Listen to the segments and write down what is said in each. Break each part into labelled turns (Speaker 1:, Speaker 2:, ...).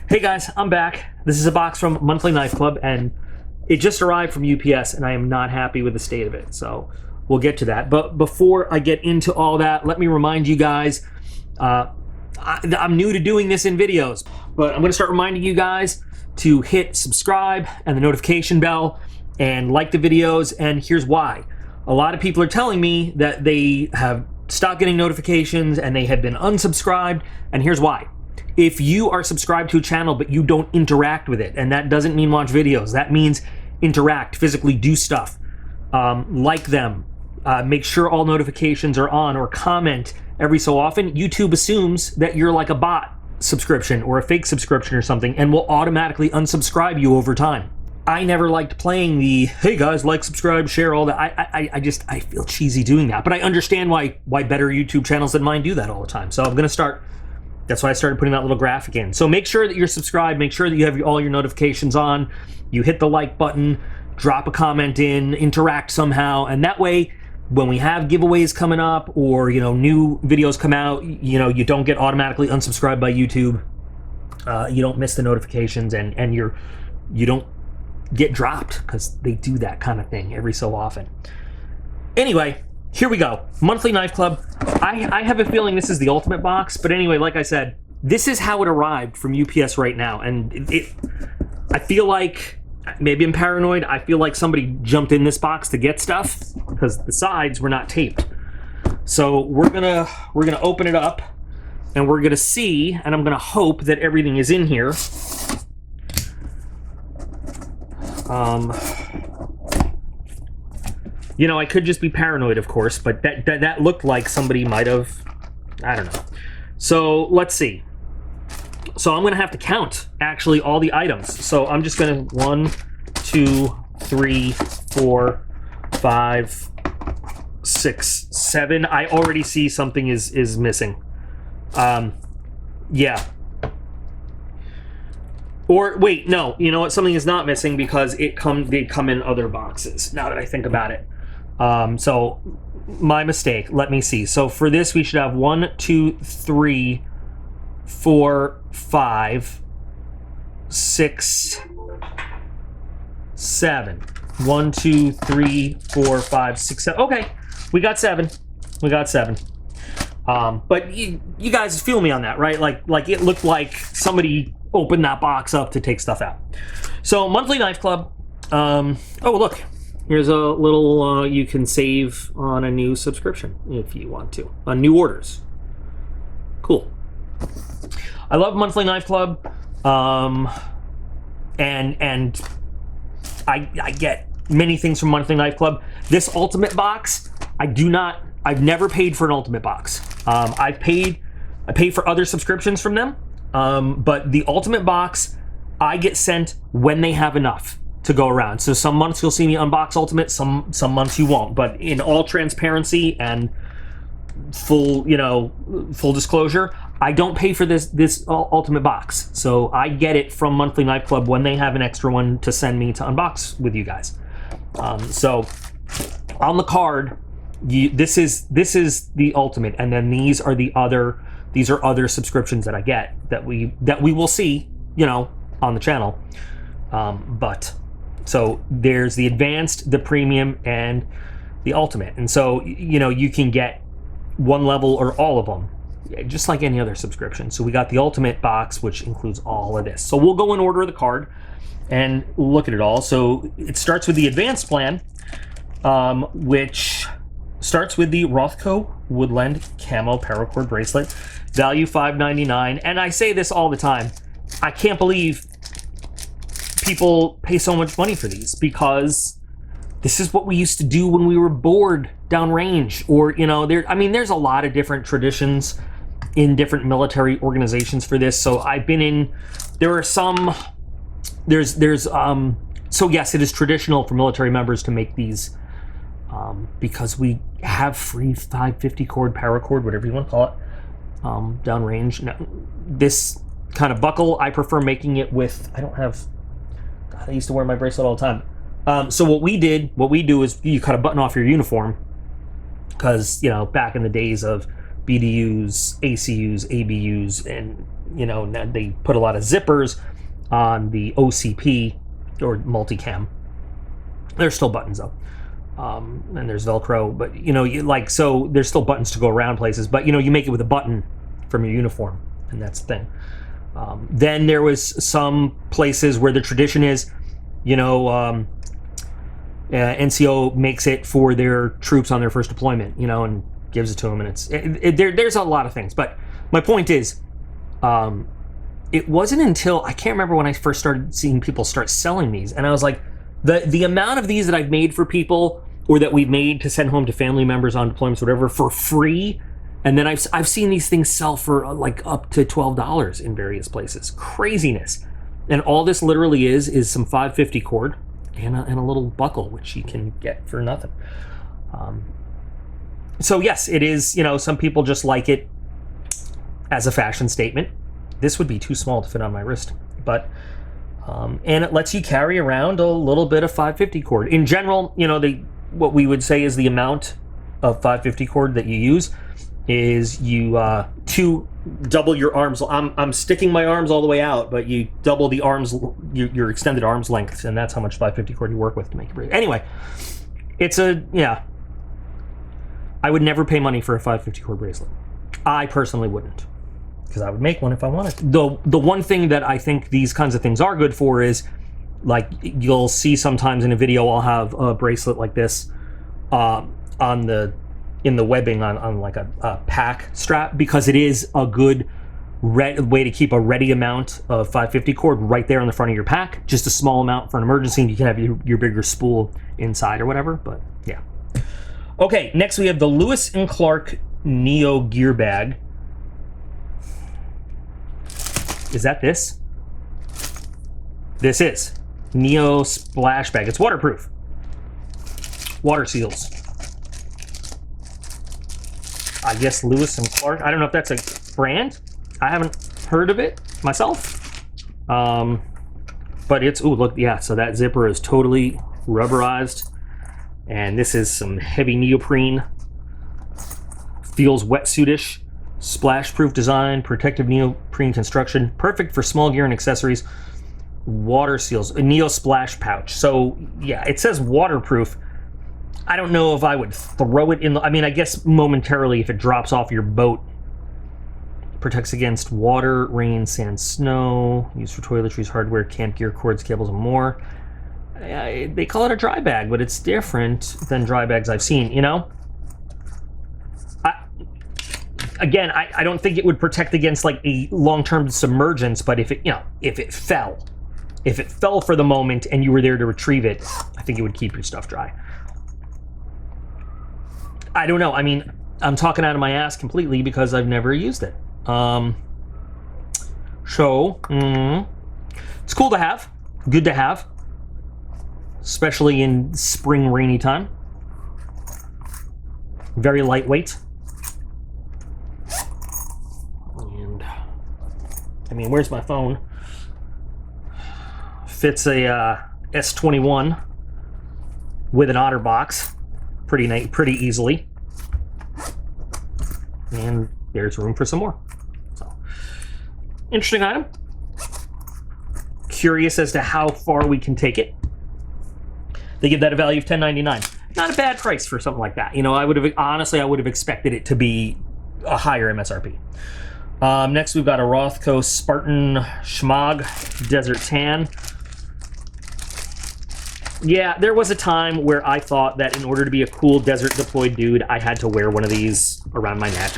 Speaker 1: Hey guys, I'm back. This is a box from Monthly Knife Club, and it just arrived from UPS, and I am not happy with the state of it, so we'll get to that. But before I get into all that, let me remind you guys, I'm new to doing this in videos, but I'm going to start reminding you guys to hit subscribe and the notification bell and like the videos, and here's why. A lot of people are telling me that they have stopped getting notifications and they have been unsubscribed, and here's why. If you are subscribed to a channel but you don't interact with it, and that doesn't mean watch videos, that means interact, physically do stuff, like them, make sure all notifications are on, or comment every so often, YouTube assumes that you're like a bot subscription or a fake subscription or something and will automatically unsubscribe you over time. I never liked playing the, hey guys, like, subscribe, share, all that. I feel cheesy doing that, but I understand why better YouTube channels than mine do that all the time. So I'm going to start. That's why I started putting that little graphic in. So make sure that you're subscribed, make sure that you have all your notifications on, you hit the like button, drop a comment in, interact somehow, and that way, when we have giveaways coming up or, you know, new videos come out, you know, you don't get automatically unsubscribed by YouTube, you don't miss the notifications, and you don't get dropped, because they do that kind of thing every so often. Anyway, here we go. Monthly Knife Club. I have a feeling this is the ultimate box, but anyway, like I said, this is how it arrived from UPS right now, and I feel like, maybe I'm paranoid, I feel like somebody jumped in this box to get stuff, because the sides were not taped. So we're gonna open it up, and we're gonna see, and I'm gonna hope that everything is in here. You know, I could just be paranoid, of course, but that looked like somebody might have, I don't know. So let's see. So I'm gonna have to count actually all the items. So I'm just gonna 1, 2, 3, 4, 5, 6, 7. I already see something is missing. Yeah. Or wait, no. You know what? Something is not missing because they come in other boxes. Now that I think about it. So my mistake. Let me see. So for this, we should have 1, 2, 3, 4, 5, 6, 7. 1, 2, 3, 4, 5, 6, 7. Okay, we got 7. We got 7. But you guys feel me on that, right? Like it looked like somebody opened that box up to take stuff out. So Monthly Knife Club. Oh look, here's a little. You can save on a new subscription if you want to, on new orders. Cool. I love Monthly Knife Club, and I get many things from Monthly Knife Club. This ultimate box, I've never paid for an ultimate box. I pay for other subscriptions from them, but the ultimate box I get sent when they have enough to go around. So some months you'll see me unbox ultimate, some months you won't. But in all transparency and full disclosure, I don't pay for this ultimate box. So I get it from Monthly Knife Club when they have an extra one to send me to unbox with you guys. So on the card, this is the ultimate, and then these are other subscriptions that I get that we will see, you know, on the channel. But so there's the advanced, the premium, and the ultimate, and so, you know, you can get one level or all of them, just like any other subscription. So we got the ultimate box, which includes all of this. So we'll go in order of the card and look at it all. So it starts with the advanced plan, which starts with the Rothco Woodland Camo Paracord Bracelet, value $5.99. And I say this all the time, I can't believe people pay so much money for these, because this is what we used to do when we were bored downrange. Or, you know, there's a lot of different traditions in different military organizations for this. So I've been in, so yes, it is traditional for military members to make these, because we have free 550 cord, paracord, whatever you want to call it, downrange. Now, this kind of buckle, I prefer making it with, I used to wear my bracelet all the time. So what we do is you cut a button off your uniform, because, you know, back in the days of BDUs, ACUs, ABUs, and you know, they put a lot of zippers on the OCP or multicam. There's still buttons though. And there's Velcro, but you know, so there's still buttons to go around places, but you know, you make it with a button from your uniform, and that's the thing. Then there was some places where the tradition is, you know, NCO makes it for their troops on their first deployment, you know, and gives it to them, and there's a lot of things. But my point is, it wasn't until, I can't remember when I first started seeing people start selling these, and I was like, the amount of these that I've made for people, or that we've made to send home to family members on deployments, whatever, for free, and then I've seen these things sell for like up to $12 in various places. Craziness. And all this literally is some 550 cord and a little buckle, which you can get for nothing. So yes, it is, you know, some people just like it as a fashion statement. This would be too small to fit on my wrist, but and it lets you carry around a little bit of 550 cord. In general, you know, what we would say is the amount of 550 cord that you use is you to double your arms. I'm sticking my arms all the way out, but you double the arms, your extended arms length, and that's how much 550 cord you work with to make it. Anyway, it's yeah. I would never pay money for a 550 cord bracelet. I personally wouldn't, because I would make one if I wanted to. The one thing that I think these kinds of things are good for is, like, you'll see sometimes in a video I'll have a bracelet like this in the webbing on like a pack strap, because it is a good way to keep a ready amount of 550 cord right there on the front of your pack. Just a small amount for an emergency, and you can have your bigger spool inside or whatever, but yeah. Okay, next we have the Lewis & Clark Neo Gear Bag. Is that this? This is Neo Splash Bag. It's waterproof. Water seals. I guess Lewis & Clark. I don't know if that's a brand. I haven't heard of it myself. But it's, ooh, look, yeah, so that zipper is totally rubberized. And this is some heavy neoprene. Feels wetsuitish. Splash-proof design, protective neoprene construction. Perfect for small gear and accessories. Water seals. A Neo Splash pouch. So, yeah, it says waterproof. I don't know if I would throw it in the... I mean, I guess momentarily if it drops off your boat. Protects against water, rain, sand, snow. Used for toiletries, hardware, camp gear, cords, cables, and more. They call it a dry bag, but it's different than dry bags I've seen, you know? Again, I don't think it would protect against like a long-term submergence, but if it, you know, if it fell for the moment and you were there to retrieve it, I think it would keep your stuff dry. I don't know. I mean, I'm talking out of my ass completely because I've never used it. It's cool to have, good to have, especially in spring rainy time. Very lightweight. And I mean, where's my phone? Fits a S21 with an otter box pretty easily. And there's room for some more. So, interesting item. Curious as to how far we can take it. They give that a value of $10.99. Not a bad price for something like that. You know, I would have expected it to be a higher MSRP. Next, we've got a Rothco Spartan Schmog Desert Tan. Yeah, there was a time where I thought that in order to be a cool desert deployed dude, I had to wear one of these around my neck.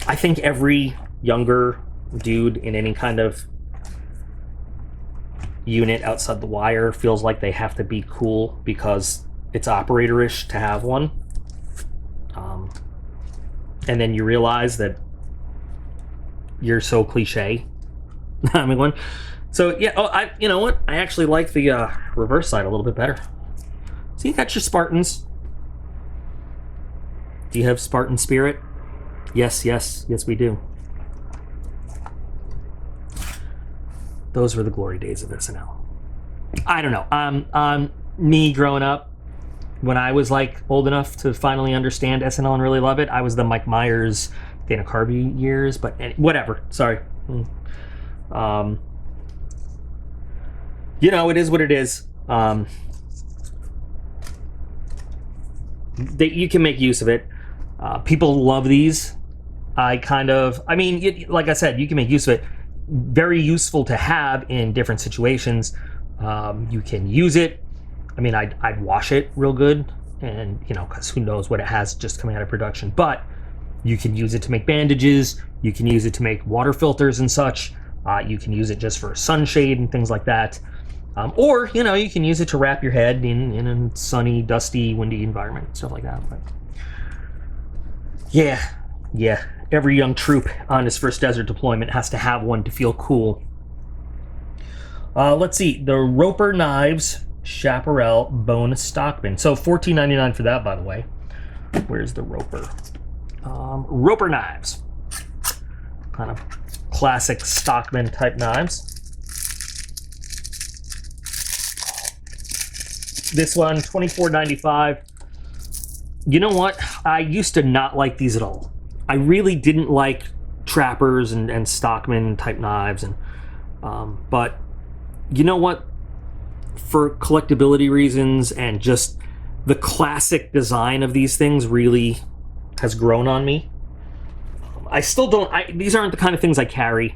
Speaker 1: I think every younger dude in any kind of unit outside the wire feels like they have to be cool because it's operator-ish to have one. And then you realize that you're so cliche having one. So yeah, you know what? I actually like the reverse side a little bit better. So you got your Spartans. Do you have Spartan spirit? Yes, we do. Those were the glory days of SNL. I don't know. Me growing up, when I was like old enough to finally understand SNL and really love it, I was the Mike Myers, Dana Carvey years, but whatever. Sorry. You know, it is what it is. You can make use of it. People love these. I mean, like I said, you can make use of it. Very useful to have in different situations. You can use it. I mean, I'd wash it real good, and you know, because who knows what it has just coming out of production. But you can use it to make bandages. You can use it to make water filters and such. You can use it just for sunshade and things like that. Or, you know, you can use it to wrap your head in a sunny, dusty, windy environment, stuff like that. But yeah. Every young troop on his first desert deployment has to have one to feel cool. Let's see. The Roper Knives Chaparral Bone Stockman. So $14.99 for that, by the way. Where's the Roper? Roper Knives. Kind of classic Stockman type knives. This one, $24.95. You know what? I used to not like these at all. I really didn't like trappers and stockman type knives, and but you know what? For collectability reasons and just the classic design of these things really has grown on me. I still don't. These aren't the kind of things I carry,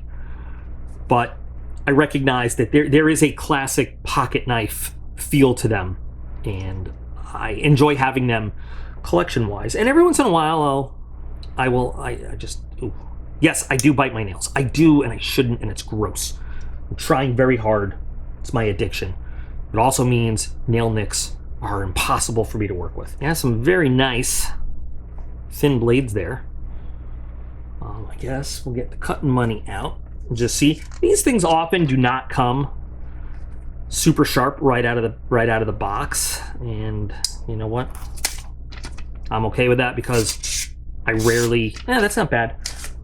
Speaker 1: but I recognize that there is a classic pocket knife feel to them, and I enjoy having them collection-wise. And every once in a while, yes, I do bite my nails. I do, and I shouldn't, and it's gross. I'm trying very hard. It's my addiction. It also means nail nicks are impossible for me to work with. Yeah, some very nice thin blades there. I guess we'll get the cutting money out. Just see, these things often do not come super sharp right out of the box, and you know what? I'm okay with that because I rarely. That's not bad.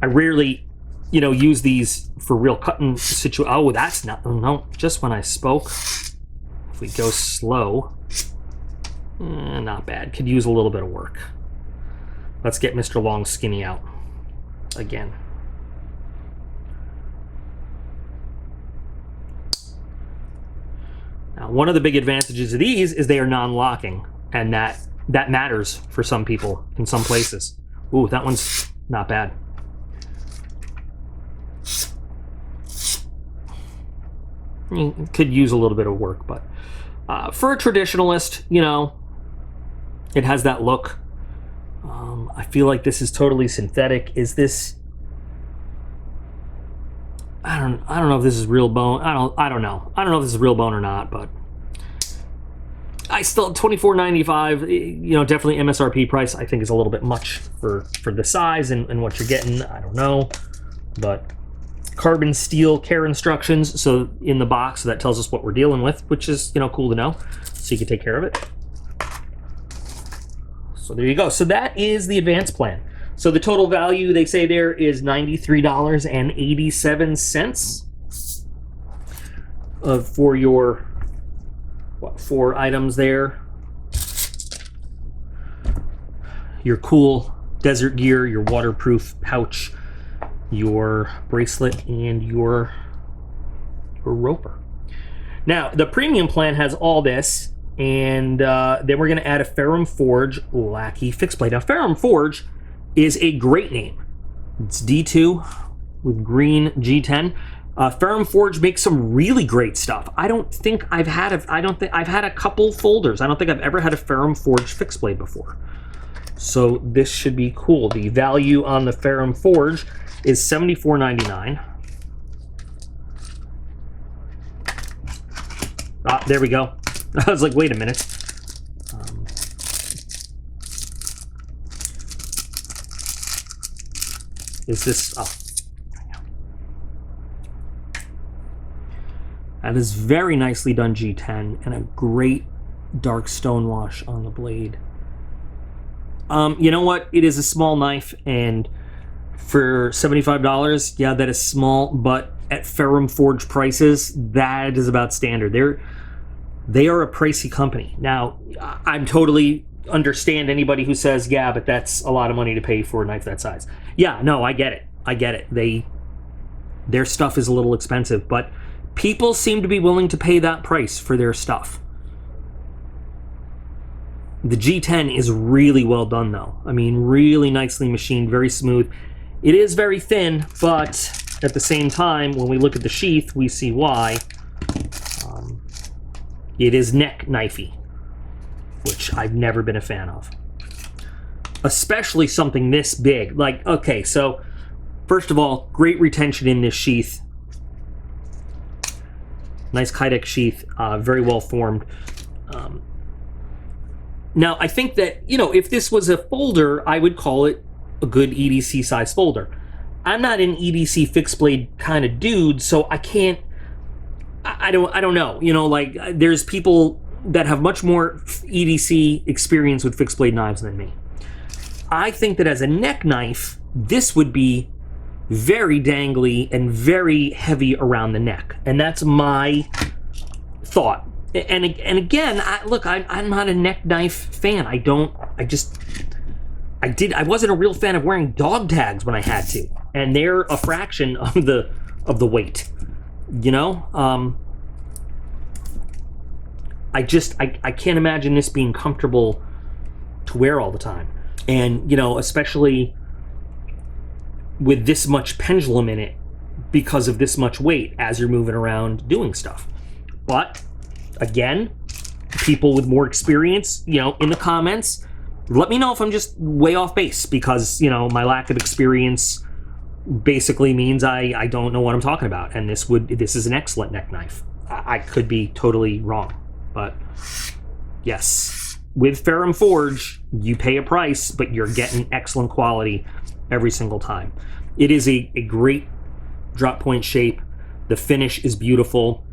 Speaker 1: I rarely, you know, use these for real cutting situation. Oh, that's not. No, just when I spoke. If we go slow, not bad. Could use a little bit of work. Let's get Mr. Long Skinny out again. Now, one of the big advantages of these is they are non-locking, and that matters for some people in some places. Ooh, that one's not bad. Could use a little bit of work, but for a traditionalist, you know, it has that look. I feel like this is totally synthetic. Is this? I don't know if this is real bone. I don't know. I don't know if this is real bone or not, but I still $24.95. You know, definitely MSRP price. I think is a little bit much for the size and what you're getting. I don't know, but carbon steel care instructions. So in the box, so that tells us what we're dealing with, which is, you know, cool to know. So you can take care of it. So there you go. So that is the advanced plan. So the total value, they say there, is $93.87 for your 4 items there. Your cool desert gear, your waterproof pouch, your bracelet, and your roper. Now, the premium plan has all this, and then we're going to add a Ferrum Forge Lackey fixed blade. Now, Ferrum Forge is a great name. It's D2 with green G10. Ferrum Forge makes some really great stuff. I don't think I've had a couple folders. I don't think I've ever had a Ferrum Forge fixed blade before. So this should be cool. The value on the Ferrum Forge is $74.99. There we go. I was like, wait a minute. Is this? Oh, that is very nicely done G10 and a great dark stone wash on the blade. You know what? It is a small knife, and for $75, yeah, that is small, but at Ferrum Forge prices, that is about standard. They are a pricey company. Now, I'm totally understand anybody who says, yeah, but that's a lot of money to pay for a knife that size. Yeah, no, I get it. I get it. Their stuff is a little expensive, but people seem to be willing to pay that price for their stuff. The G10 is really well done, though. I mean, really nicely machined, very smooth. It is very thin, but at the same time, when we look at the sheath, we see why. It is neck knifey, which I've never been a fan of. Especially something this big. Like, okay, so first of all, great retention in this sheath. Nice Kydex sheath, very well formed. Now, I think that, you know, if this was a folder, I would call it a good EDC size folder. I'm not an EDC fixed blade kind of dude, so I can't, I don't know. You know, like, there's people that have much more EDC experience with fixed blade knives than me. I think that as a neck knife, this would be very dangly and very heavy around the neck. And that's my thought. And again, I'm not a neck knife fan. I wasn't a real fan of wearing dog tags when I had to. And they're a fraction of the weight. You know? I can't imagine this being comfortable to wear all the time. And, you know, especially with this much pendulum in it because of this much weight as you're moving around doing stuff. But, again, people with more experience, you know, in the comments, let me know if I'm just way off base because, you know, my lack of experience basically means I don't know what I'm talking about. And this is an excellent neck knife. I could be totally wrong. But, yes, with Ferrum Forge, you pay a price, but you're getting excellent quality every single time. It is a great drop point shape. The finish is beautiful.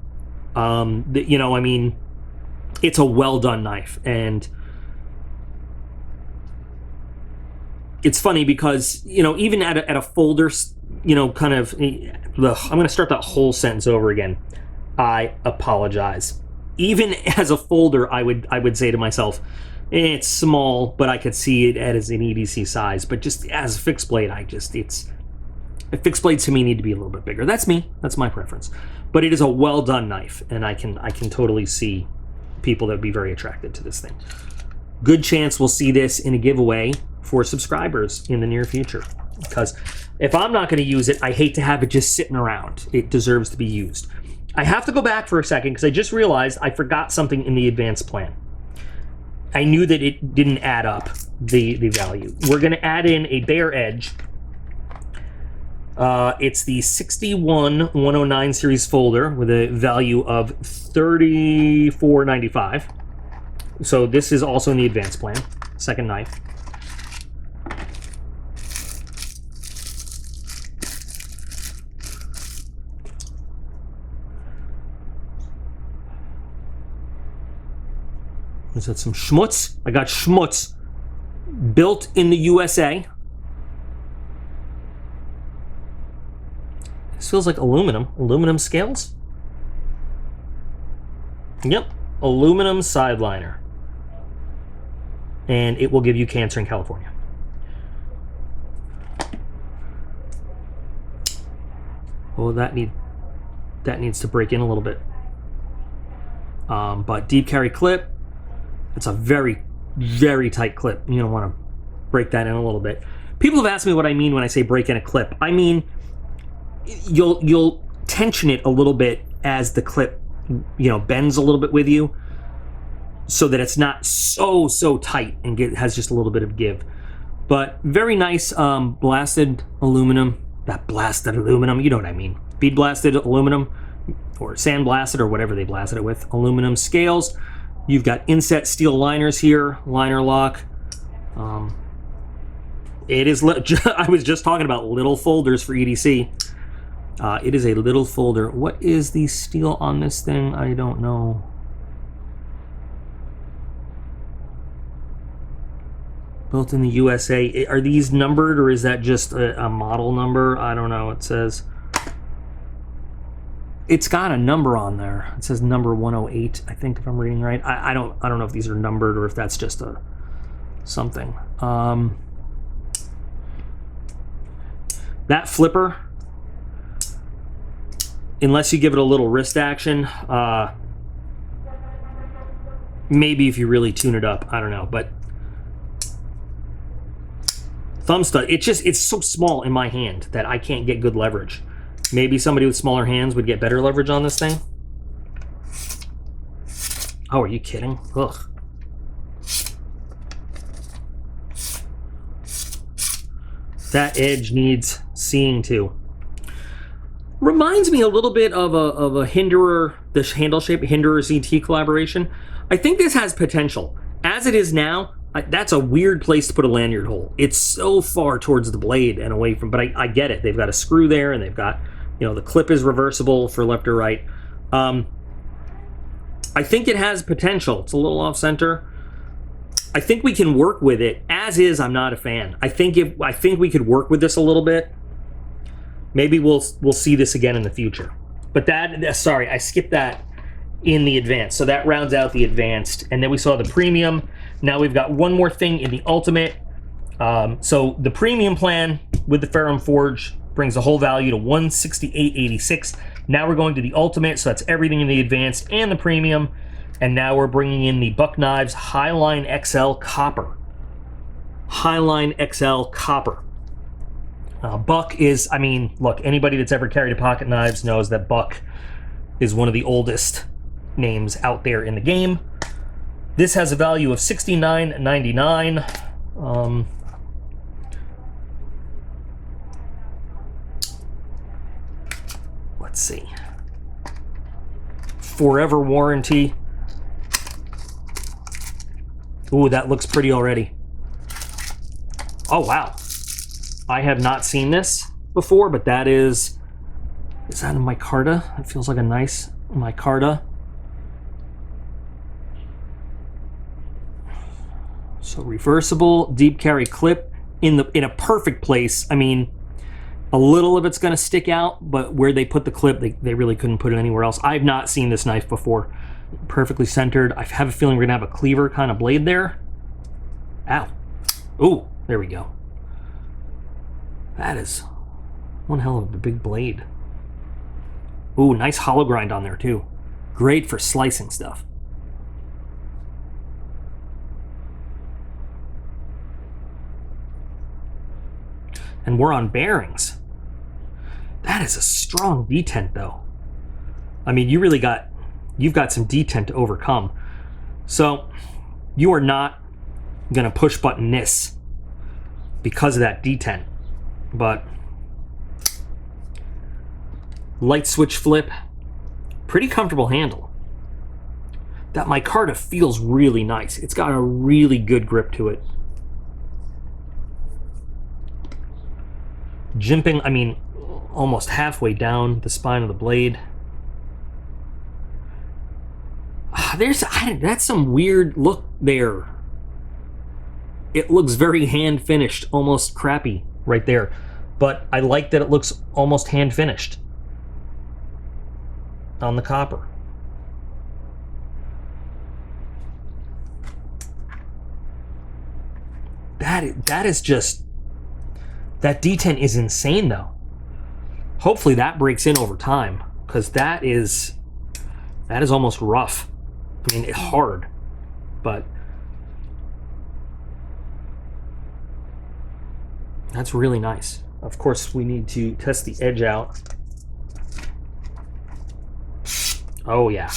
Speaker 1: You know, I mean, it's a well done knife. And it's funny because, you know, even at a folder, you know, kind of, I'm going to start that whole sentence over again. I apologize. Even as a folder, I would say to myself, it's small, but I could see it as an EDC size. But just as a fixed blade, fixed blades to me need to be a little bit bigger. That's me. That's my preference. But it is a well done knife, and I can totally see people that would be very attracted to this thing. Good chance we'll see this in a giveaway for subscribers in the near future. Because if I'm not going to use it, I hate to have it just sitting around. It deserves to be used. I have to go back for a second because I just realized I forgot something in the advanced plan. I knew that it didn't add up, the value. We're going to add in a bare edge. It's the 61109 series folder with a value of $34.95. So this is also in the advanced plan, second knife. Is that some Schmutz? I got Schmutz. Built in the USA. This feels like aluminum. Aluminum scales? Yep. Aluminum sideliner. And it will give you cancer in California. Well, that needs to break in a little bit. But deep carry clip. It's a very, very tight clip. You don't want to break that in a little bit. People have asked me what I mean when I say break in a clip. I mean, you'll tension it a little bit as the clip, you know, bends a little bit with you, so that it's not so tight and has just a little bit of give. But very nice blasted aluminum. That blasted aluminum, you know what I mean. Bead blasted aluminum or sand blasted or whatever they blasted it with. Aluminum scales. You've got inset steel liners here, liner lock. It is, I was just talking about little folders for EDC. It is a little folder. What is the steel on this thing? I don't know. Built in the USA. Are these numbered or is that just a model number? I don't know. It says... It's got a number on there. It says number 108, I think, if I'm reading right. I don't know if these are numbered or if that's just a something. That flipper, unless you give it a little wrist action, maybe if you really tune it up, I don't know, but thumb stud, it's so small in my hand that I can't get good leverage. Maybe somebody with smaller hands would get better leverage on this thing. Oh, are you kidding? Ugh. That edge needs seeing to. Reminds me a little bit of a Hinderer, the handle shape, Hinderer ZT collaboration. I think this has potential. As it is now, that's a weird place to put a lanyard hole. It's so far towards the blade and away from, but I get it. They've got a screw there, and they've got, you know, the clip is reversible for left or right. I think it has potential. It's a little off center. I think we can work with it. As is, I'm not a fan. I think we could work with this a little bit. Maybe we'll see this again in the future. But sorry, I skipped that in the advanced. So that rounds out the advanced. And then we saw the premium. Now we've got one more thing in the ultimate. So the premium plan with the Ferrum Forge brings the whole value to $168.86. Now we're going to the ultimate, so that's everything in the advanced and the premium. And now we're bringing in the Buck Knives Highline XL Copper. Highline XL Copper. Buck is, I mean, look, anybody that's ever carried a pocket knives knows that Buck is one of the oldest names out there in the game. This has a value of $69.99. Let's see. Forever warranty. Ooh, that looks pretty already. Oh, wow. I have not seen this before, but that is that a micarta? It feels like a nice micarta. So reversible, deep carry clip in a perfect place. I mean, a little of it's going to stick out, but where they put the clip, they really couldn't put it anywhere else. I've not seen this knife before. Perfectly centered. I have a feeling we're going to have a cleaver kind of blade there. Ow. Ooh, there we go. That is one hell of a big blade. Ooh, nice hollow grind on there too. Great for slicing stuff. And we're on bearings. That is a strong detent though. I mean, you've got some detent to overcome. So you are not gonna push button this because of that detent. But light switch flip, pretty comfortable handle. That micarta feels really nice. It's got a really good grip to it. Jimping, I mean, almost halfway down the spine of the blade. That's some weird look there. It looks very hand finished, almost crappy right there. But I like that it looks almost hand finished on the copper. That is just, that detent is insane though. Hopefully that breaks in over time, because that is almost rough. I mean, it's hard, but that's really nice. Of course, we need to test the edge out. Oh yeah.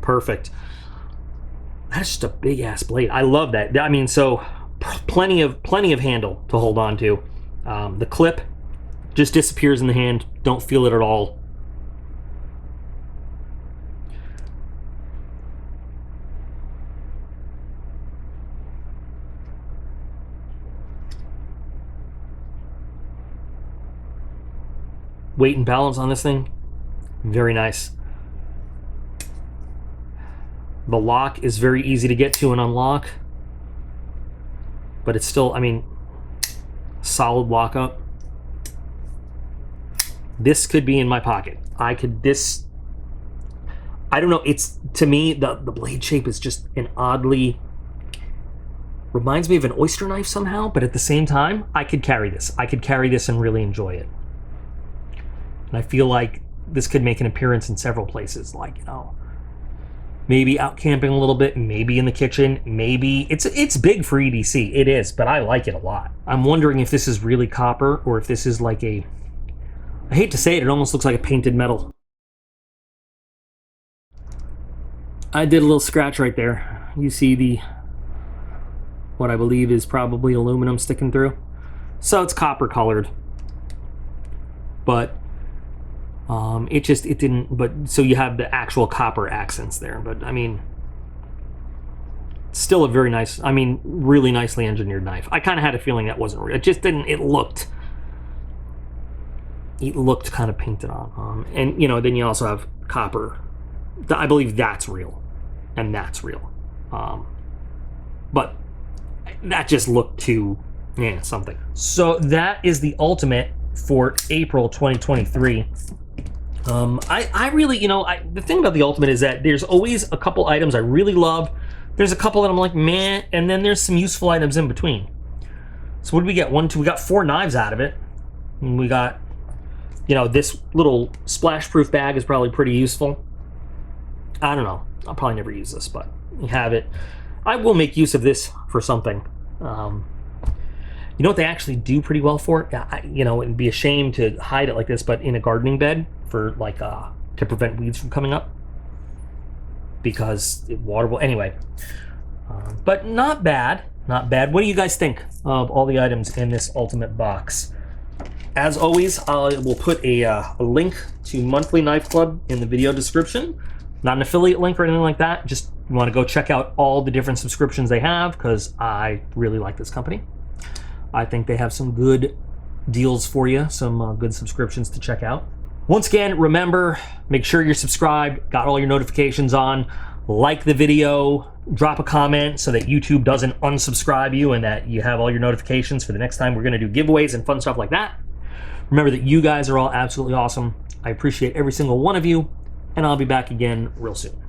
Speaker 1: Perfect. That's just a big ass blade. I love that. I mean, so plenty of handle to hold on to. The clip just disappears in the hand. Don't feel it at all. Weight and balance on this thing, very nice. The lock is very easy to get to and unlock, but it's still, I mean, solid lockup. This could be in my pocket. I don't know, it's, to me, the blade shape is just an oddly Reminds me of an oyster knife somehow, but at the same time, I could carry this. I could carry this and really enjoy it. And I feel like this could make an appearance in several places, like, you know, maybe out camping a little bit, maybe in the kitchen, maybe it's big for EDC. It is, but I like it a lot. I'm wondering if this is really copper or if this is like a, I hate to say it, it almost looks like a painted metal. I did a little scratch right there. You see the, what I believe is probably aluminum sticking through. So it's copper colored, but it didn't, but so you have the actual copper accents there. But I mean, still a very nice, I mean, really nicely engineered knife. I kind of had a feeling that wasn't real. It just didn't, it looked kind of painted on. And you know, then you also have copper. I believe that's real, and that's real. But that just looked too, yeah, something. So that is the ultimate for April 2023. I really, you know, the thing about the ultimate is that there's always a couple items I really love. There's a couple that I'm like, meh, and then there's some useful items in between. So what did we get? We got 4 knives out of it. And we got, you know, this little splash-proof bag is probably pretty useful. I don't know. I'll probably never use this, but you have it. I will make use of this for something. You know what they actually do pretty well for it? You know, it'd be a shame to hide it like this, but in a gardening bed for like to prevent weeds from coming up, because it waterable anyway. But not bad, not bad. What do you guys think of all the items in this ultimate box? As always, we'll put a link to Monthly Knife Club in the video description. Not an affiliate link or anything like that. Just you want to go check out all the different subscriptions they have, because I really like this company. I think they have some good deals for you, some good subscriptions to check out. Once again, remember, make sure you're subscribed, got all your notifications on, like the video, drop a comment so that YouTube doesn't unsubscribe you and that you have all your notifications for the next time we're going to do giveaways and fun stuff like that. Remember that you guys are all absolutely awesome. I appreciate every single one of you, and I'll be back again real soon.